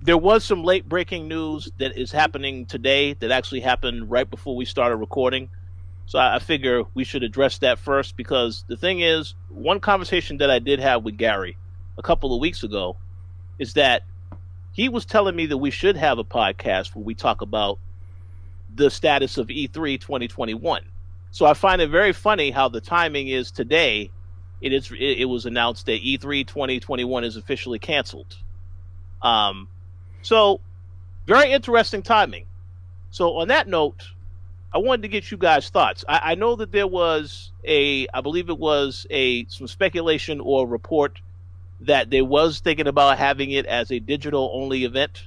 There was some late breaking news that is happening today that actually happened right before we started recording. So I figure we should address that first because the thing is, one conversation that I did have with Gary a couple of weeks ago is that he was telling me that we should have a podcast where we talk about the status of E3 2021. So I find it very funny how the timing is today. It was announced that E3 2021 is officially canceled. Um, so very interesting timing. So on that note, I wanted to get you guys' thoughts. I know that there was I believe it was some speculation or report that they was thinking about having it as a digital only event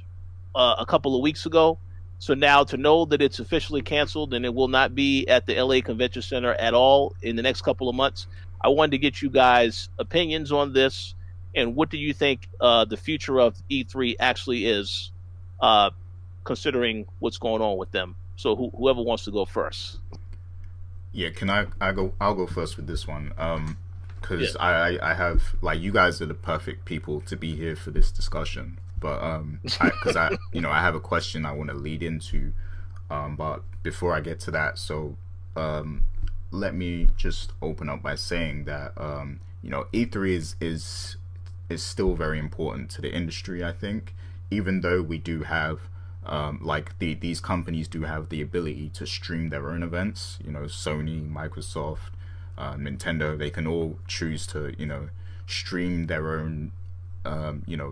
a couple of weeks ago. So now to know that it's officially canceled and it will not be at the LA Convention Center at all in the next couple of months, I wanted to get you guys' opinions on this and what do you think the future of E3 actually is, considering what's going on with them. So whoever wants to go first. Yeah, can I go? I'll go first with this one. Yeah. Because I have like you guys are the perfect people to be here for this discussion. But because I have a question I want to lead into. But before I get to that, so um, let me just open up by saying that E3 is still very important to the industry. I think, even though we do have these companies do have the ability to stream their own events. Sony, Microsoft, Nintendo, they can all choose to stream their own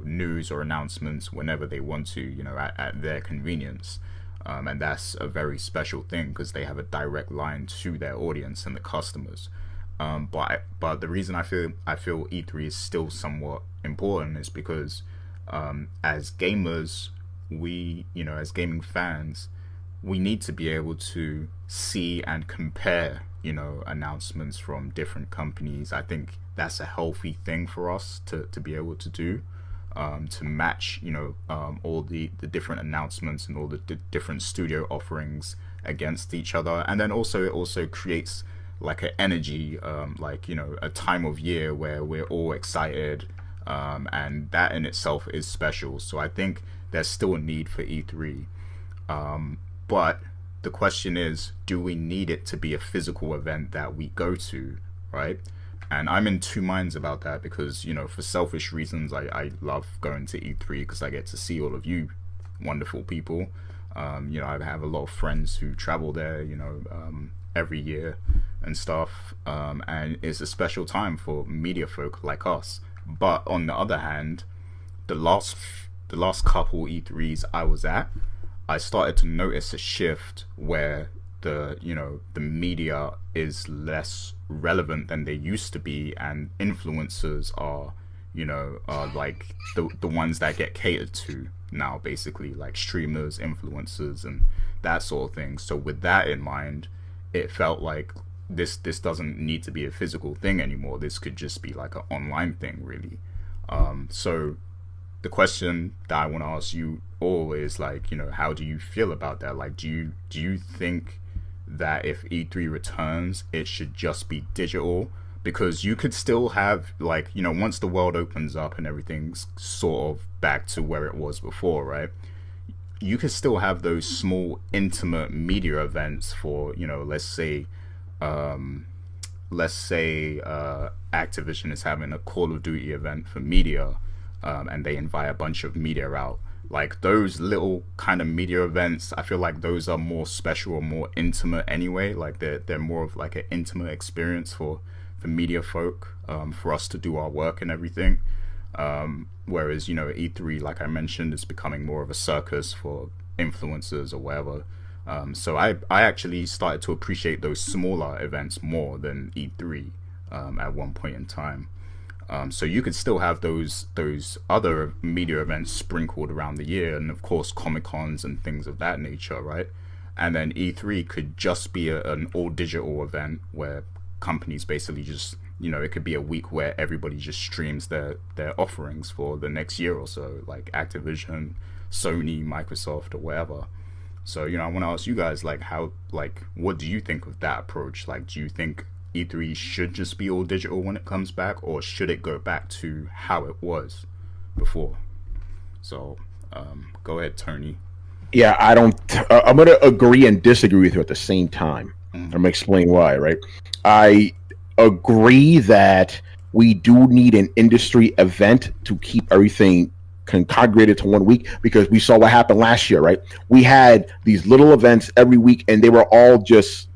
news or announcements whenever they want to, at their convenience. And that's a very special thing because they have a direct line to their audience and the customers. But the reason I feel E3 is still somewhat important is because as gamers, as gaming fans, we need to be able to see and compare, announcements from different companies. I think that's a healthy thing for us to be able to do, to match, all the different announcements and all the different studio offerings against each other. And then also, it also creates like an energy, a time of year where we're all excited, and that in itself is special. So I think there's still a need for E3. But the question is, do we need it to be a physical event that we go to, right? And I'm in two minds about that because, for selfish reasons, I love going to E3 because I get to see all of you wonderful people. I have a lot of friends who travel there, every year and stuff. And it's a special time for media folk like us. But on the other hand, the last couple E3s I was at, I started to notice a shift where the media is less relevant than they used to be, and influencers are like the ones that get catered to now, basically, like streamers, influencers, and that sort of thing. So with that in mind, it felt like this doesn't need to be a physical thing anymore. This could just be like an online thing, really. So the question that I want to ask you all is like, how do you feel about that? Like, do you think that if E3 returns, it should just be digital? Because you could still have like, once the world opens up and everything's sort of back to where it was before, right? You could still have those small, intimate media events for, let's say Activision is having a Call of Duty event for media, and they invite a bunch of media out. Like those little kind of media events, I feel like those are more special or more intimate anyway. Like they're more of like an intimate experience for media folk, for us to do our work and everything. Whereas E3, like I mentioned, is becoming more of a circus for influencers or whatever. So I actually started to appreciate those smaller events more than E3, at one point in time. So you could still have those other media events sprinkled around the year, and of course Comic Cons and things of that nature, right? And then E3 could just be an all digital event where companies basically just, it could be a week where everybody just streams their offerings for the next year or so, like Activision, Sony, Microsoft, or whatever. So I want to ask you guys, like, what do you think of that approach? Like, do you think E3 should just be all digital when it comes back, or should it go back to how it was before? So Go ahead, Tony. Yeah, I don't. I'm going to agree and disagree with you at the same time. I'm Mm-hmm. going to explain why. Right, I agree that we do need an industry event to keep everything congregated to 1 week because we saw what happened last year. Right, we had these little events every week, and they were all just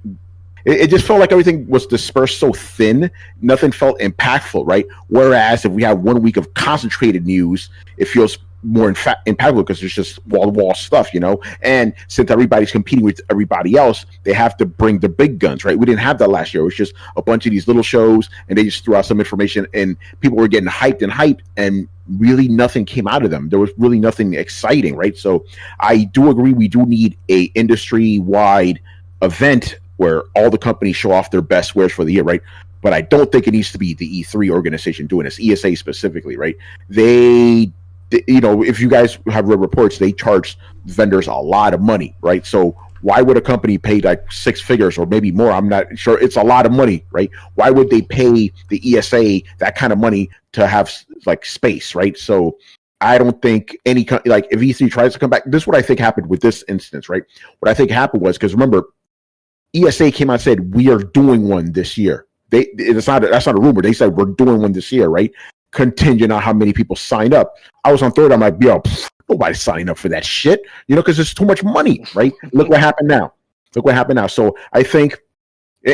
it just felt like everything was dispersed so thin, nothing felt impactful, right? Whereas if we have 1 week of concentrated news, it feels more impactful because there's just wall to wall stuff, you know. And since everybody's competing with everybody else, they have to bring the big guns, right? We didn't have that last year. It was just a bunch of these little shows, and they just threw out some information, and people were getting hyped, and really nothing came out of them. There was really nothing exciting, right? So I do agree we do need a industry wide event where all the companies show off their best wares for the year, right? But I don't think it needs to be the E3 organization doing this, ESA specifically, right? You know, if you guys have read reports, they charge vendors a lot of money, right? So why would a company pay like 6 figures or maybe more? I'm not sure. It's a lot of money, right? Why would they pay the ESA that kind of money to have like space, right? So I don't think like if E3 tries to come back, this is what I think happened with this instance, right? What I think happened was because remember, ESA came out and said we are doing one this year. That's not a rumor. They said we're doing one this year, right? Contingent on how many people signed up. I was on third. I'm like, yo, nobody's signing up for that shit, you know, because it's too much money, right? Look what happened now. Look what happened now. So I think,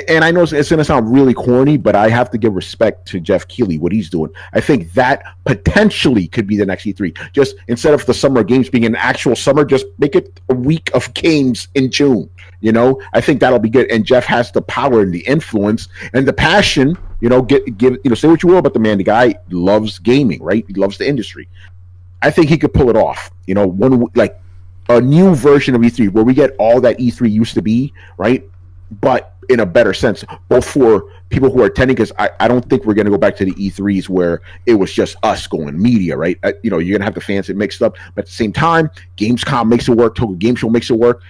and I know it's going to sound really corny, but I have to give respect to Jeff Keighley, what he's doing. I think that potentially could be the next E3. Just instead of the summer games being an actual summer, just make it a week of games in June. You know, I think that'll be good. And Jeff has the power and the influence and the passion. You know, give you know, say what you will about the man. The guy loves gaming, right? He loves the industry. I think he could pull it off. You know, one like a new version of E3 where we get all that E3 used to be, right? But in a better sense, both for people who are attending, because I don't think we're going to go back to the E3s where it was just us going media, right? You know, you're going to have the fans that mixed up, but at the same time, Gamescom makes it work, Tokyo Game Show makes it work.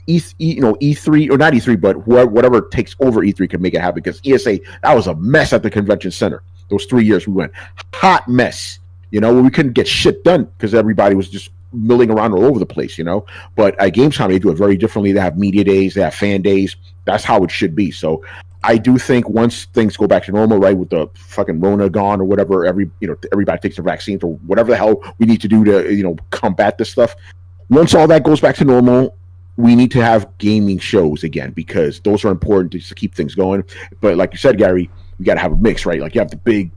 You know, E3 or not E3, but whatever takes over E3 can make it happen. Because ESA, that was a mess at the convention center. Those 3 years we went hot mess. You know, where we couldn't get shit done because everybody was just milling around all over the place. You know, but at Gamescom they do it very differently. They have media days, they have fan days. That's how it should be. So I do think once things go back to normal, right, with the fucking Rona gone or whatever, everybody takes their vaccines or whatever the hell we need to do to combat this stuff. Once all that goes back to normal, we need to have gaming shows again because those are important to keep things going. But like you said, Gary, we got to have a mix, right? Like you have the big,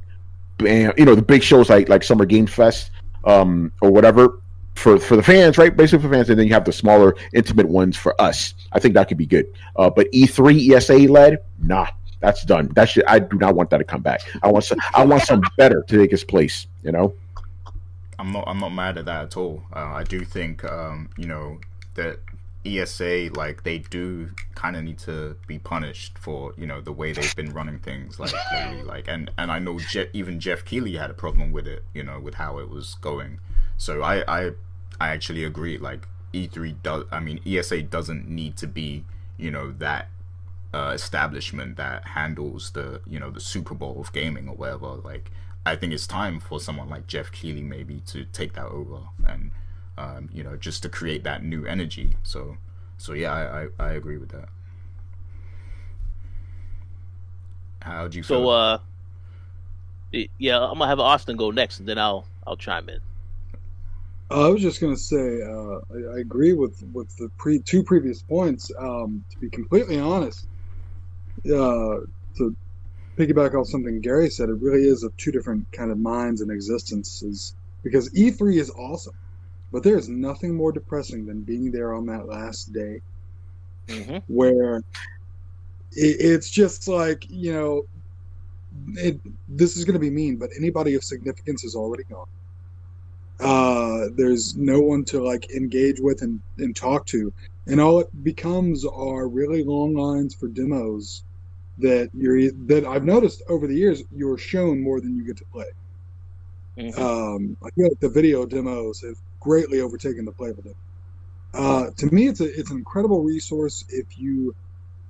the big shows like Summer Game Fest or whatever for the fans, right? Basically for fans, and then you have the smaller, intimate ones for us. I think that could be good. But E3 ESA led, nah, that's done. That shit, I do not want that to come back. I want some better to take its place. You know. I'm not mad at that at all. I do think that ESA, like, they do kind of need to be punished for the way they've been running things like lately. Like, and I know even Jeff Keighley had a problem with it, with how it was going. So I actually agree. Like ESA doesn't need to be that establishment that handles the the Super Bowl of gaming or whatever. Like, I think it's time for someone like Jeff Keighley maybe to take that over and just to create that new energy. So yeah, I agree with that. How do you feel? So yeah, I'm gonna have Austin go next, and then I'll chime in. I was just going to say, I agree with the two previous points. To be completely honest, to piggyback off something Gary said, it really is of two different kind of minds and existences. Because E3 is awesome, but there is nothing more depressing than being there on that last day, where it's just like this is going to be mean, but anybody of significance is already gone. There's no one to like engage with and talk to, and all it becomes are really long lines for demos that I've noticed over the years you're shown more than you get to play. I feel like the video demos have greatly overtaken the playable demo. To me, it's an incredible resource if you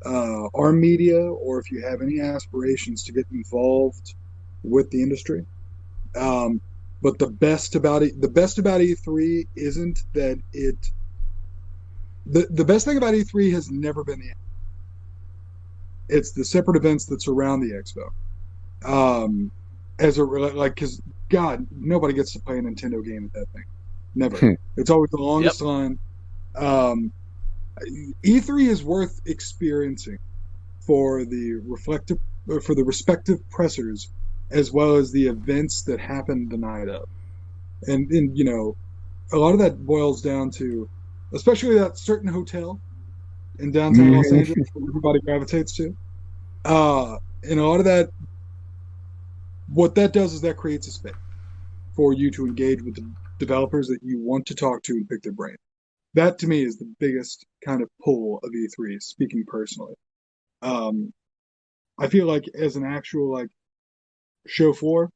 are media or if you have any aspirations to get involved with the industry. But the best about E3 isn't that it. The best thing about E3 has never been it's the separate events that surround the expo. As a like, because God, nobody gets to play a Nintendo game at that thing. Never. It's always the longest line. E3 is worth experiencing for the respective pressers as well as the events that happen the night of. And a lot of that boils down to, especially that certain hotel in downtown Los Angeles that everybody gravitates to. And a lot of that, what that does is that creates a space for you to engage with the developers that you want to talk to and pick their brain. That to me is the biggest kind of pull of E3, speaking personally. I feel like as an actual show floor,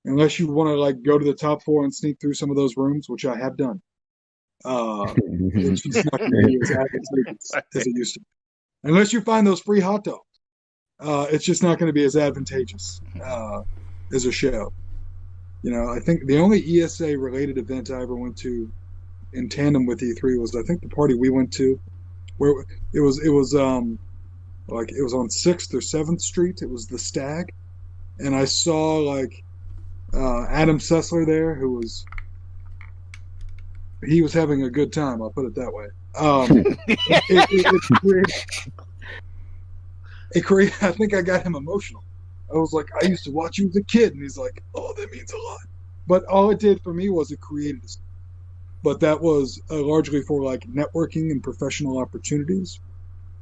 unless you want to go to the top floor and sneak through some of those rooms, which I have done, it's just not going to be as advantageous as it used to be. Unless you find those free hot dogs, it's just not going to be as advantageous as a show. I think the only ESA related event I ever went to in tandem with E3 was, I think, the party we went to, where it was on 6th or 7th Street. It was the Stag, and I saw Adam Sessler there, he was having a good time. I'll put it that way. I think I got him emotional. I was like, I used to watch you as a kid, and he's like, oh, that means a lot. But all it did for me was it created. But that was largely for networking and professional opportunities.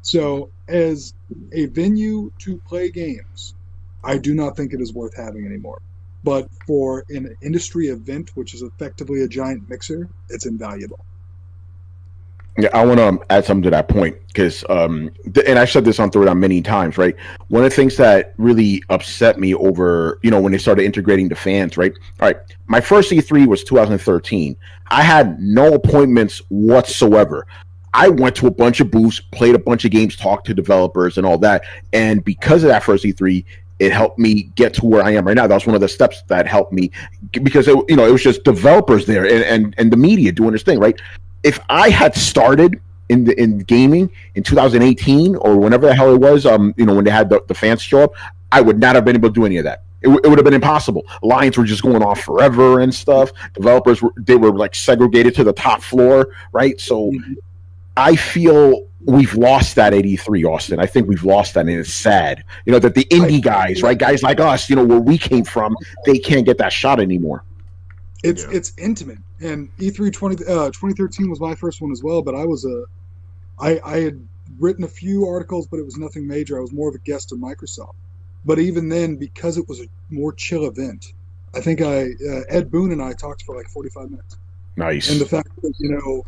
So as a venue to play games, I do not think it is worth having anymore. But for an industry event, which is effectively a giant mixer, it's invaluable. Yeah, I want to add something to that point because, and I've said this on Twitter many times, right? One of the things that really upset me over, when they started integrating the fans, right? All right, my first E3 was 2013. I had no appointments whatsoever. I went to a bunch of booths, played a bunch of games, talked to developers and all that. And because of that first E3, it helped me get to where I am right now. That was one of the steps that helped me because, it was just developers there and the media doing this thing, right? If I had started in gaming in 2018 or whenever the hell it was, when they had the fans show up, I would not have been able to do any of that. It would have been impossible. Lines were just going off forever and stuff. Developers were segregated to the top floor, right? So I feel we've lost that at E3, Austin. I think we've lost that, and it's sad. That the indie guys, right, guys like us, where we came from, they can't get that shot anymore. It's intimate, and E3 2013 was my first one as well. But I had written a few articles, but it was nothing major. I was more of a guest of Microsoft. But even then, because it was a more chill event, I think Ed Boon and I talked for 45 minutes. Nice. And the fact that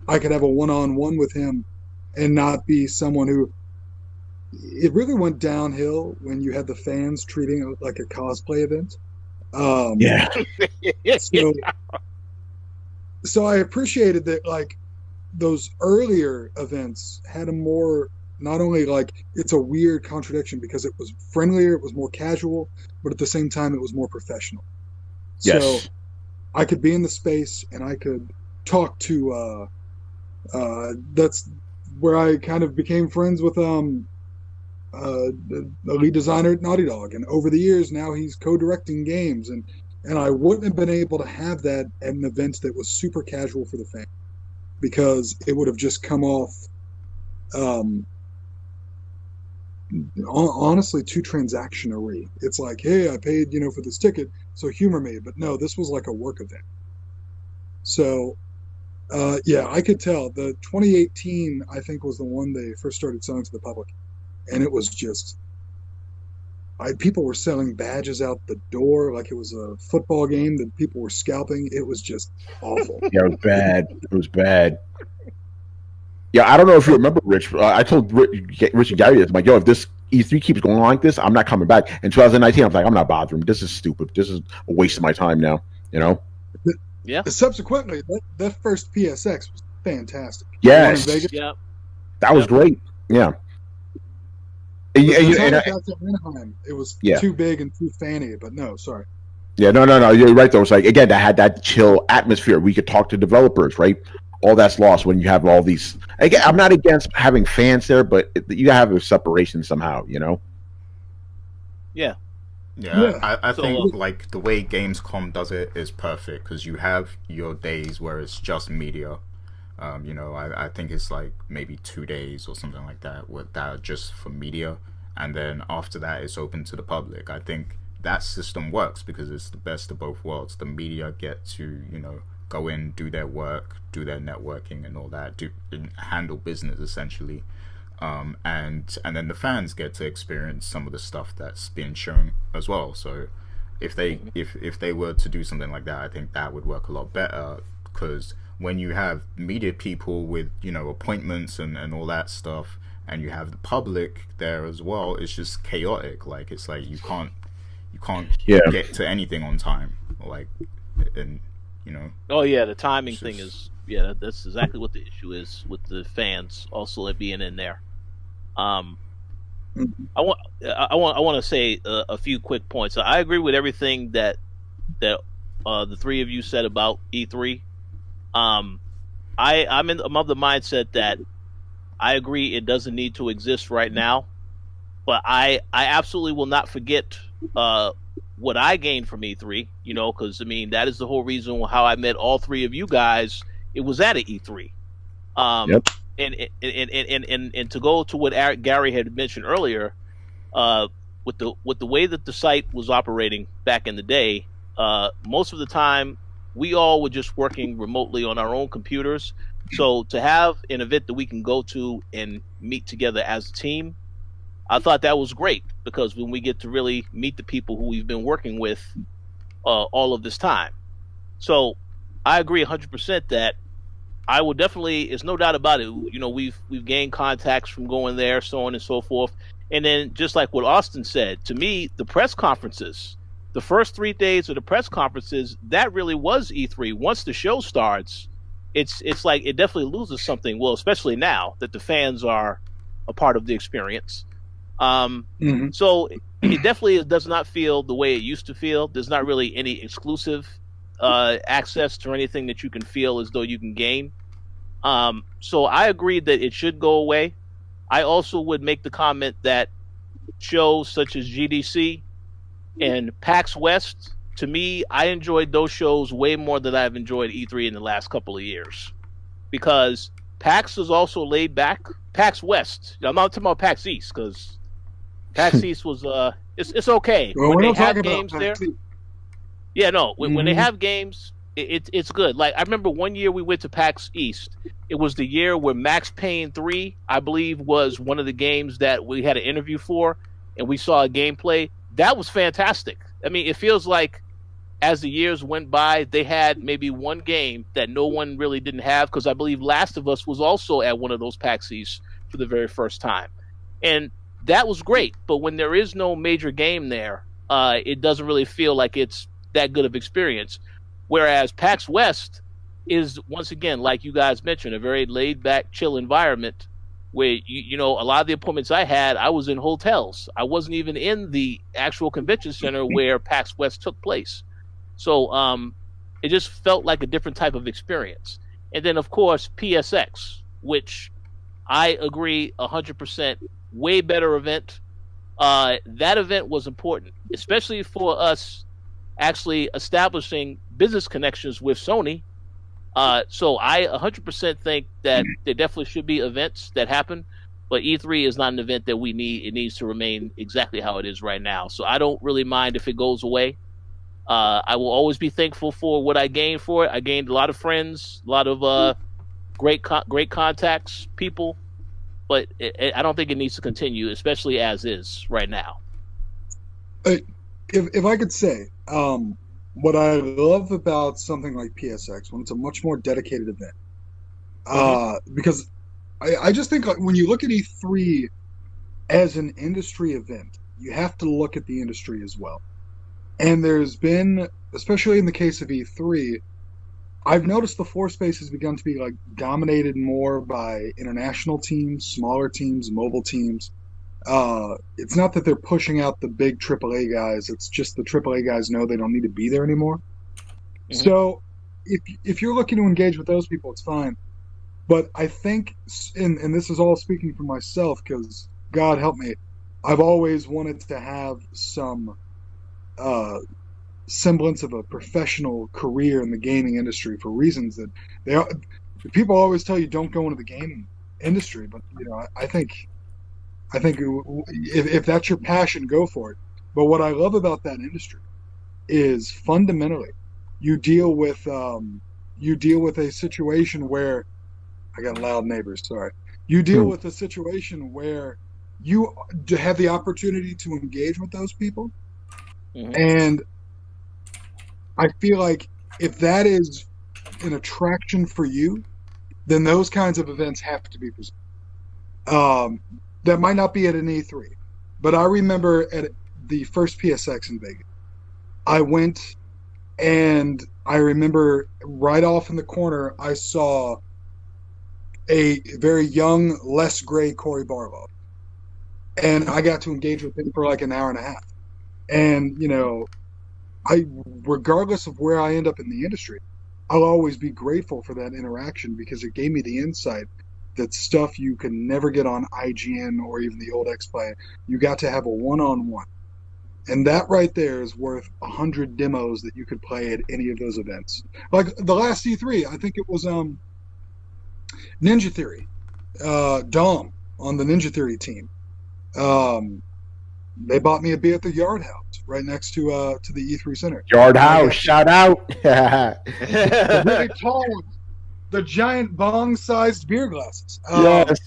I could have a one-on-one with him and not be someone who. It really went downhill when you had the fans treating it like a cosplay event. Yeah. So I appreciated that those earlier events had a more, not only it's a weird contradiction because it was friendlier, it was more casual, but at the same time it was more professional. Yes. So I could be in the space and I could talk to that's where I kind of became friends with the lead designer at Naughty Dog, and over the years now he's co-directing games, and I wouldn't have been able to have that at an event that was super casual for the fan because it would have just come off honestly too transactionary. It's like, hey, I paid for this ticket, so humor me. But no, this was like a work event. So yeah, I could tell the 2018 I think was the one they first started selling to the public. And it was just, people were selling badges out the door like it was a football game that people were scalping. It was just awful. Yeah, it was bad. It was bad. Yeah, I don't know if you remember, Rich. I told Rich and Gary this. I'm like, yo, if this E3 keeps going on like this, I'm not coming back. In 2019, I was like, I'm not bothering. This is stupid. This is a waste of my time now, Yeah. Subsequently, that first PSX was fantastic. Yes. Yeah. That was great. Yeah. It was too big and too fanny, but no, sorry. Yeah, no. You're right though. It's like again, that had that chill atmosphere. We could talk to developers, right? All that's lost when you have all these. Again, I'm not against having fans there, but you gotta have a separation somehow. You know? Yeah. Yeah, Yeah. I So think like the way Gamescom does it is perfect because you have your days where it's just media. I think it's like maybe 2 days or something like that with that are just for media, and then after that it's open to the public. I think that system works because it's the best of both worlds. The media get to go in, do their work, do their networking and all that, do and handle business essentially, and then the fans get to experience some of the stuff that's being shown as well. So if they mhm. if they were to do something like that, I think that would work a lot better because when you have media people with appointments and all that stuff, and you have the public there as well, it's just chaotic. Like it's like you can't Yeah. get to anything on time. Like and Oh yeah, the timing it's thing just is that's exactly what the issue is with the fans also being in there. Um, Mhm. I want to say a few quick points. I agree with everything that the three of you said about E3. Um, I'm of the mindset that I agree it doesn't need to exist right now, but I absolutely will not forget uh what I gained from E3. Because I mean that is the whole reason how I met all three of you guys. It was at an E3. Um, Yep. and to go to what Gary had mentioned earlier, uh, with the way that the site was operating back in the day, most of the time we all were just working remotely on our own computers. So to have an event that we can go to and meet together as a team, I thought that was great because when we get to really meet the people who we've been working with all of this time. So I agree 100% that I will definitely. It's no doubt about it. We've gained contacts from going there, so on and so forth. And then, just like what Austin said, to me, the press conferences, the first 3 days of the press conferences, that really was E3. Once the show starts, it's like it definitely loses something. Well, especially now that the fans are a part of the experience. Um, Mhm. so it definitely does not feel the way it used to feel. There's not really any exclusive access to anything that you can feel as though you can gain. So I agree that it should go away. I also would make the comment that shows such as GDC and PAX West, to me, I enjoyed those shows way more than I've enjoyed E3 in the last couple of years because PAX is also laid back. PAX West, I'm not talking about PAX East because PAX East was it's okay Well, when we're they not have talking about games there. PAX. Yeah, no. When they Mm-hmm. have games, it's good. Like I remember one year we went to PAX East. It was the year where Max Payne 3, I believe, was one of the games that we had an interview for, and we saw a gameplay. That was fantastic. I mean, it feels like as the years went by, they had maybe one game that no one really didn't have because I believe Last of Us was also at one of those PAX East for the very first time, and that was great. But when there is no major game there, it doesn't really feel like it's that good of experience. Whereas PAX West is once again, like you guys mentioned, a very laid back, chill environment where a lot of the appointments I had, I was in hotels. I wasn't even in the actual convention center where PAX West took place. So it just felt like a different type of experience. And then of course PSX, which I agree 100%, way better event. That event was important, especially for us actually establishing business connections with Sony. So I 100% think that there definitely should be events that happen, but E3 is not an event that we need. It needs to remain exactly how it is right now. So I don't really mind if it goes away. I will always be thankful for what I gained for it. I gained a lot of friends, a lot of great contacts, people, but I don't think it needs to continue, especially as is right now. If I could say, what I love about something like PSX when it's a much more dedicated event, Hmm. because I just think like, when you look at E3 as an industry event, you have to look at the industry as well. And there's been, especially in the case of E3, I've noticed the floor space has begun to be like dominated more by international teams, smaller teams, mobile teams. It's not that they're pushing out the big AAA guys. It's just the AAA guys know they don't need to be there anymore. Mhm. So if you're looking to engage with those people, it's fine. But I think, and this is all speaking for myself, because God help me, I've always wanted to have some uh, semblance of a professional career in the gaming industry for reasons that they are. People always tell you don't go into the gaming industry, but I think if that's your passion, go for it. But what I love about that industry is fundamentally you deal with a situation where I got loud neighbors. Sorry, you deal Hmm. with a situation where you have the opportunity to engage with those people, Mhm. and I feel like if that is an attraction for you, then those kinds of events have to be presented. Um, that might not be at an E3, but I remember at the first PSX in Vegas, I went and I remember right off in the corner, I saw a very young, less gray Corey Barlow, and I got to engage with him for like an hour and a half. And I, regardless of where I end up in the industry, I'll always be grateful for that interaction because it gave me the insight that stuff you can never get on IGN or even the old X-Play. You got to have a one-on-one. And that right there is worth 100 demos that you could play at any of those events. Like the last E3, I think it was Ninja Theory, Dom on the Ninja Theory team. Um, they bought me a beer at the Yard House right next to the E3 Center, Yard and I House, got shout out. the really tall ones, the giant bong-sized beer glasses. Yes.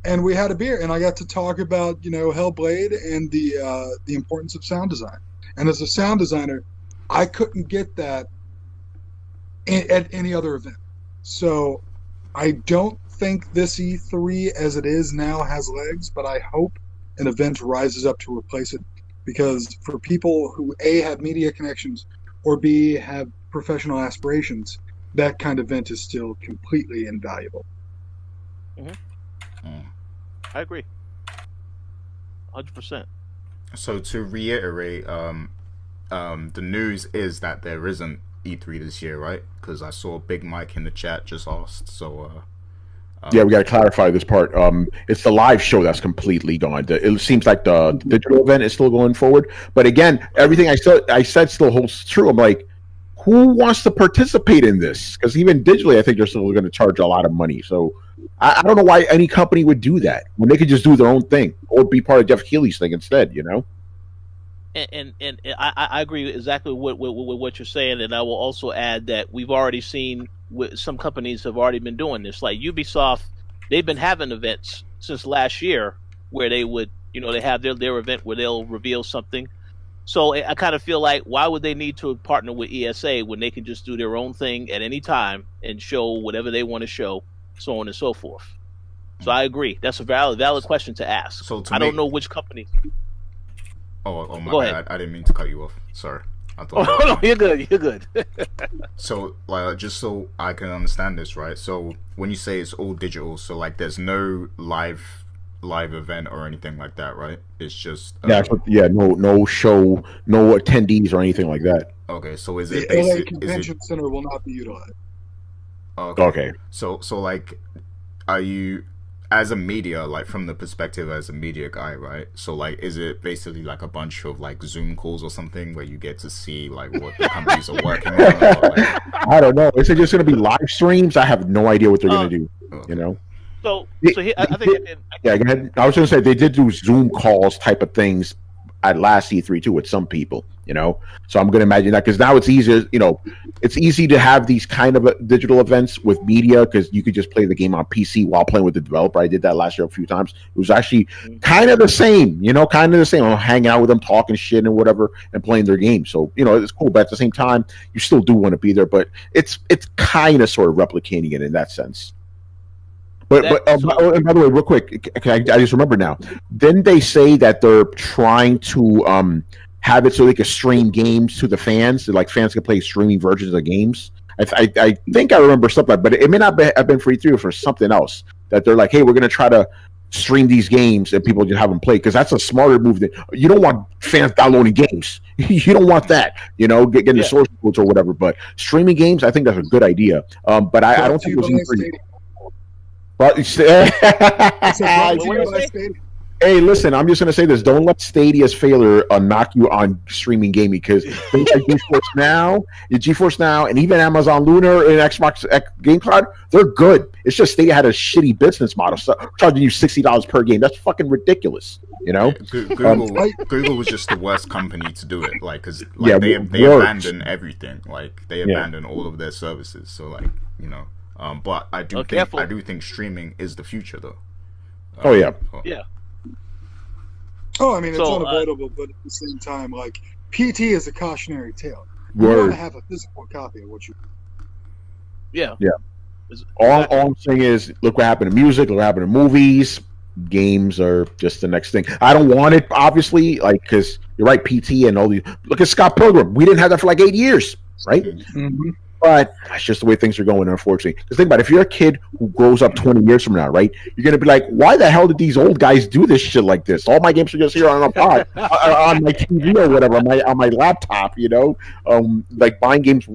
And we had a beer, and I got to talk about Hellblade and the importance of sound design. And as a sound designer, I couldn't get that at any other event. So I don't think this E3 as it is now has legs, but I hope an event rises up to replace it, because for people who A, have media connections, or B, have professional aspirations, that kind of event is still completely invaluable. I agree, 100%. So to reiterate, the news is that there isn't E3 this year, right? Because I saw Big Mike in the chat just asked. So Yeah, we got to clarify this part. It's the live show that's completely gone. It seems like the digital event is still going forward, but again, everything I said still holds true. I'm like, who wants to participate in this? Because even digitally, I think they're still going to charge a lot of money. So I don't know why any company would do that when they could just do their own thing or be part of Jeff Keighley's thing instead. And I agree exactly with what you're saying, and I will also add that we've already seen some companies have already been doing this. Like Ubisoft, they've been having events since last year where they would, they have their event where they'll reveal something. So I kind of feel like, why would they need to partner with ESA when they can just do their own thing at any time and show whatever they want to show, so on and so forth. So I agree. That's a valid question to ask. So I don't know which company. Oh my Go bad. ahead. I didn't mean to cut you off. Sorry. I thought. Oh no, you're good. You're good. So, like, just so I can understand this, right? So, when you say it's all digital, so like, there's no live event or anything like that, right? It's just no show, no attendees or anything like that. Okay, so is The it LA basic? Convention Center will not be utilized. Okay. So like, are you, as a media, like from the perspective as a media guy, right? So like, is it basically like a bunch of like Zoom calls or something where you get to see like what the companies are working on? Or, like... I don't know. Is it just going to be live streams? I have no idea what they're going to do. Okay. So I think yeah. Go ahead. I was going to say they did do Zoom calls type of things at last E3 too with some people. So I'm going to imagine that, because now it's easier. It's easy to have these kind of digital events with media, because you could just play the game on PC while playing with the developer. I did that last year a few times. It was actually kind of the same. Kind of the same. I'm hanging out with them, talking shit and whatever, and playing their game. So it's cool. But at the same time, you still do want to be there. But it's kind of sort of replicating it in that sense. And by the way, real quick, I just remember now. Didn't they say that they're trying to have it so they can stream games to the fans? So, like, fans can play streaming versions of games. I think I remember something, but it may not have been for E3 or for something else. That they're like, hey, we're going to try to stream these games and people just have them play, because that's a smarter move. Than you don't want fans downloading games. You don't want that, getting the source codes or whatever. But streaming games, I think that's a good idea. But I don't think it was E3. But hey, listen, I'm just going to say this. Don't let Stadia's failure knock you on streaming gaming, because things like GeForce Now, and even Amazon Luna and Xbox Game Cloud, they're good. It's just Stadia had a shitty business model, so charging you $60 per game. That's fucking ridiculous, Google was just the worst company to do it, because they abandoned everything. They abandoned all of their services. So but I do think streaming is the future, though. Yeah. Oh, I mean, it's unavoidable, but at the same time, PT is a cautionary tale. You want to have a physical copy of what you. Yeah. All I'm saying is, look what happened to music. Look what happened to movies. Games are just the next thing. I don't want it, obviously, because you're right. PT and all these. Look at Scott Pilgrim. We didn't have that for 8 years, right? Mm-hmm. But that's just the way things are going, unfortunately. Because think about it, if you're a kid who grows up 20 years from now, right, you're going to be like, why the hell did these old guys do this shit like this? All my games are just here on a pod, on my TV or whatever, on my laptop, buying games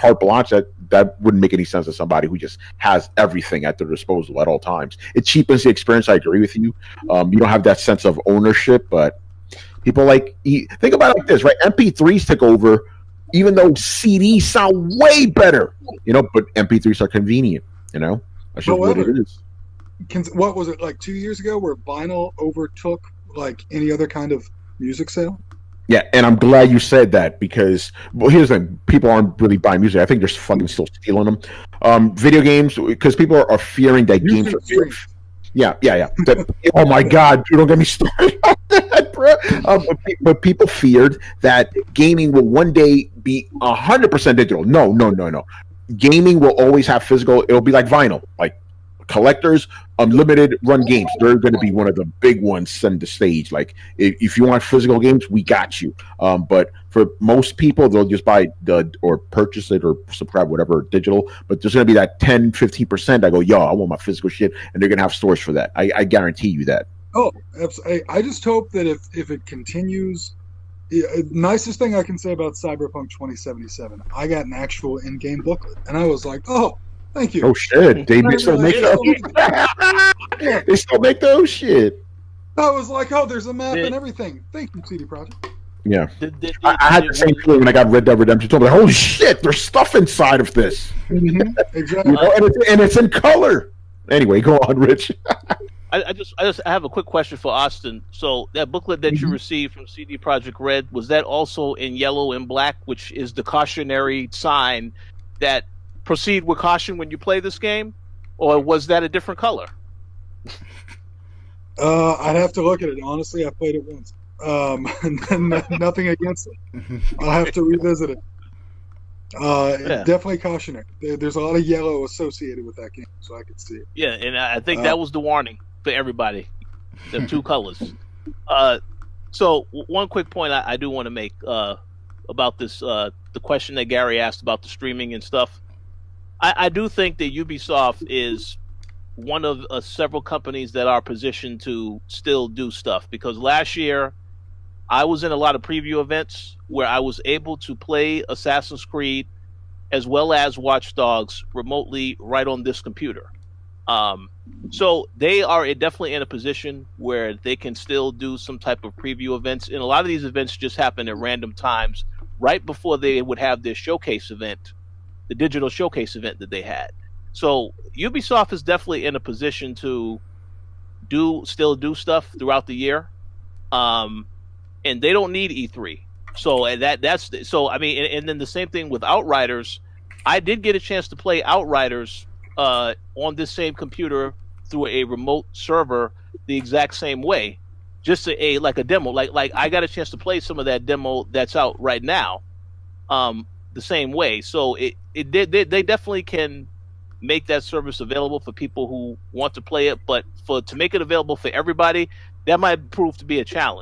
carte blanche, that wouldn't make any sense to somebody who just has everything at their disposal at all times. It cheapens the experience. I agree with you. You don't have that sense of ownership, but people think about it like this, right? MP3s took over. Even though CDs sound way better, but MP3s are convenient, That's just what it is. What was it, 2 years ago, where vinyl overtook any other kind of music sale? Yeah, and I'm glad you said that, because here's the thing: people aren't really buying music. I think they're fucking still stealing them. Video games, because people are fearing that games are free. Yeah. Oh my God! You don't get me started on that, bro. But people feared that gaming will one day be 100% digital. No. Gaming will always have physical. It'll be like vinyl, collectors, unlimited run games. They're going to be one of the big ones send the stage. If you want physical games, we got you. But for most people, they'll just buy or purchase it or subscribe, whatever, digital. But there's going to be that 10-15% that go, yo, I want my physical shit, and they're going to have stores for that. I guarantee you that. Oh, absolutely. I just hope that if it continues, nicest thing I can say about Cyberpunk 2077, I got an actual in-game booklet, and I was like, oh, thank you. Oh shit! They still make those. They still make those shit. I was like, oh, there's a map and everything. Thank you, CD Projekt. Yeah, I had the same feeling when I got Red Dead Redemption 2. I'm like, holy shit! There's stuff inside of this. Mm-hmm. Exactly. And it's in color. Anyway, go on, Rich. I have a quick question for Austin. So that booklet that you received from CD Projekt Red, was that also in yellow and black, which is the cautionary sign that proceed with caution when you play this game, or was that a different color? I'd have to look at it. Honestly, I played it once. Nothing against it. I'll have to revisit it. Definitely cautionary. There's a lot of yellow associated with that game, so I could see it. Yeah, and I think that was the warning for everybody. The two colors. So one quick point I do want to make about this, the question that Gary asked about the streaming and stuff. I do think that Ubisoft is one of several companies that are positioned to still do stuff, because last year I was in a lot of preview events where I was able to play Assassin's Creed as well as Watch Dogs remotely right on this computer. So they are definitely in a position where they can still do some type of preview events, and a lot of these events just happen at random times right before they would have their showcase event, the digital showcase event that they had. So Ubisoft is definitely in a position to still do stuff throughout the year, and they don't need E3. So and then the same thing with Outriders. I did get a chance to play Outriders on this same computer through a remote server the exact same way, just a demo. Like I got a chance to play some of that demo that's out right now, the same way. So they definitely can make that service available for people who want to play it, but to make it available for everybody, that might prove to be a challenge.